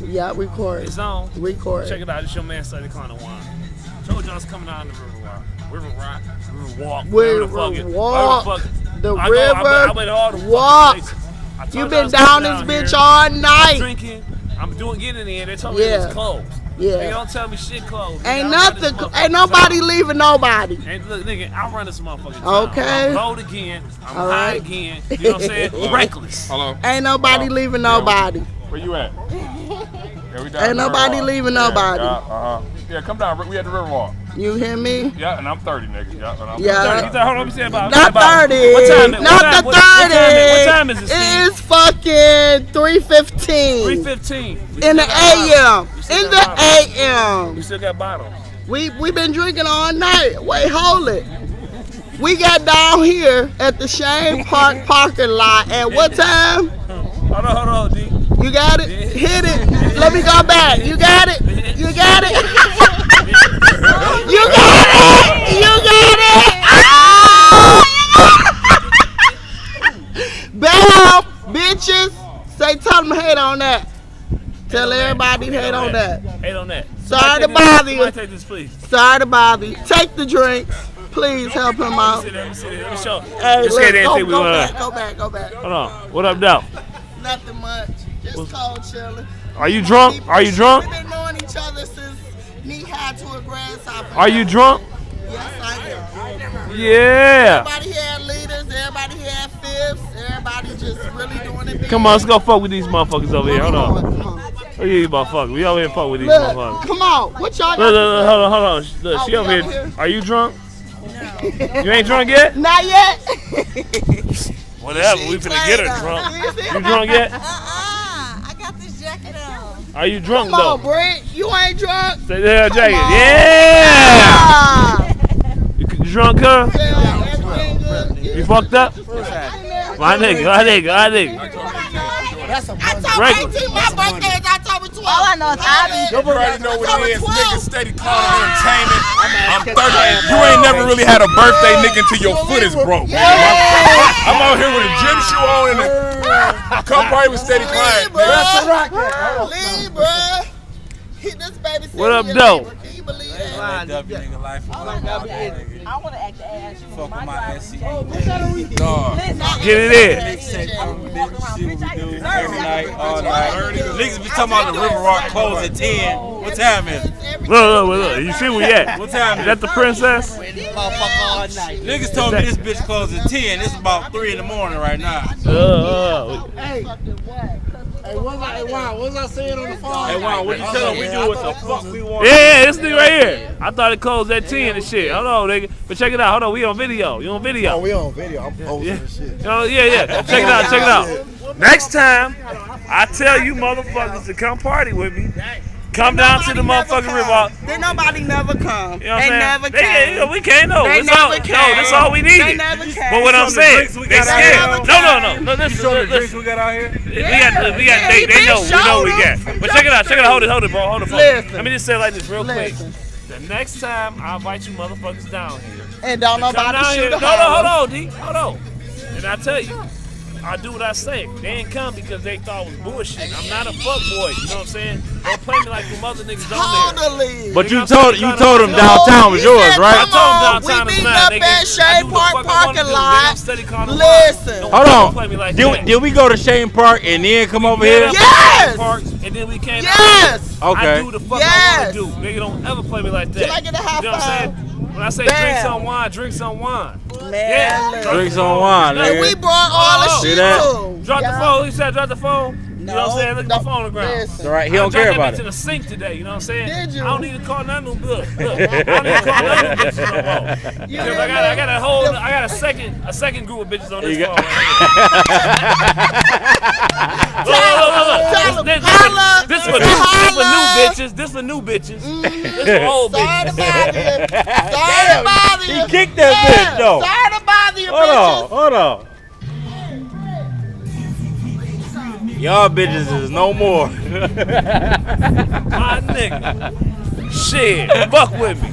Yeah, record. It's on. Record. Check it out. It's your man, Study Clownin. Told y'all it's coming out in the River Walk. River Walk. River Walk. The River Walk. You been down this bitch all night. I'm drinking. I'm getting in there. They told me it was closed. Yeah. They don't tell me shit closed. Ain't nothing. Ain't nobody leaving nobody. And look, nigga, I'm running this motherfucking time. Okay. I'm loud again. I'm high again. You know what I'm saying? Reckless. Hello. Ain't nobody leaving nobody. Where you at? Ain't nobody leaving nobody. Yeah, come down. We at the Riverwalk. You hear me? Yeah, and I'm 30, nigga. Yeah, and I'm 30. Hold on, let me say about. Not 30. What time? Not the 30. What time is it, Steve? It is fucking 3:15. 3:15. In the AM. In the AM. We still got bottles. We been drinking all night. Wait, hold it. We got down here at the Shane Park parking lot at what time? Hold on, D. You got it? Hit it. Let me go back. You got it? You got it? You got it? You got it? Bam, bitches. Say, tell them hate on that. Tell everybody hate on that. Hate on that. Sorry to bother you. Take this, please. Sorry to bother you. Take the drinks. Please help him out. Let me show. Hey, look, go back. Hold on. What up, though? Nothing much. Just cold chilling. Are you drunk? Are you drunk? We've been knowing each other since knee high to a grasshopper. Are you drunk? Yes, I am. Yeah. Everybody had leaders. Everybody had fifths. Everybody just really doing it big. Come on, let's go fuck with these motherfuckers over here. Hold on. Come on. Look at these motherfuckers. We over here fuck with these Look, motherfuckers. come on. What y'all got? Look, hold on. Look, she over here. Are you drunk? No. You ain't drunk yet? Not yet. Whatever. We finna get her drunk. You drunk yet? I got this jacket on. Are you drunk Come though? on, Brent. You ain't drunk. Say that jacket. on. Yeah. You drunk, huh? Yeah, everything good. You fucked up? My nigga. That's a I told my birthday is October 12th. All I know is I'll be. You already know what it is. Nigga Steady Clownin Entertainment. I'm 30. You ain't never really had a birthday, nigga, until your foot is broke. I'm out here with a gym shoe on and a come party with Steady Clownin. Leave, bro. This baby What up, though? Can you believe that? Nigga life. I want to act the ass. Fuck with my SC. Get it in. Every night, all night. Niggas be talking about the River Rock close at 10. What time is it? Look. You see where we at? What time Is that the princess? Niggas told me this bitch closed at 10. It's about 3 in the morning right now. Hey, what was I saying on the phone? Hey, Juan, what you tell them? We do what the fuck we want. Yeah, this nigga right here. I thought it closed at 10 and shit. Hold on, nigga. But check it out. Hold on, we on video. You on video? Oh, we on video. I'm posting this shit. Yeah. Check it out. Next time, I tell you motherfuckers to come party with me. Come down to the motherfucking river. Then nobody never come. You know what They I'm never saying? came. We can't know. They never came. No, that's all we They needed. never came. But what I'm saying, they scared. No. You show the drinks we got out here? We got. They know. We know we got. But check it out. Hold it, bro. Hold the phone. Listen. Let me just say it like this real quick. Listen. The next time I invite you motherfuckers down here. And don't Come nobody down shoot here. a Hold on, D. Hold on. And I tell you, I do what I say. They ain't come because they thought it was bullshit. I'm not a fuck boy. You know what I'm saying? Don't play me like them other niggas on there. Totally. But you told them downtown was yours, right? I told them downtown we is meeting mine, up nigga. at Shane Park parking lot. Listen. Hold on. Play me like Did we go to Shane Park and then come over here? Yes. And then we came Yes. out. Okay. I do the fuck I Yes. want to do. Nigga, don't ever play me like that. Can I get a high You know what I'm five? saying? When I say Bam. drink some wine. Man, Yeah. listen. Drinks on wine, And we nigga. brought all the See shit that? too. Drop the phone. He said drop the phone. You know what I'm saying? Look at the phone on the ground. Listen. All right, he don't care about I dropped that bitch in it. the sink today, you know what I'm saying? Did you? I don't need to call none of them good. Look, I don't need to call none of them bitches no more. Because I got a second group of bitches on this phone. Look. This for new bitches. This for new bitches. This for old Sorry bitches. to bother you. Sorry to bother you. He kicked that bitch, though. Sorry to bother you, Hold bitches. on. Y'all bitches is no more. My nigga. Shit. Fuck with me.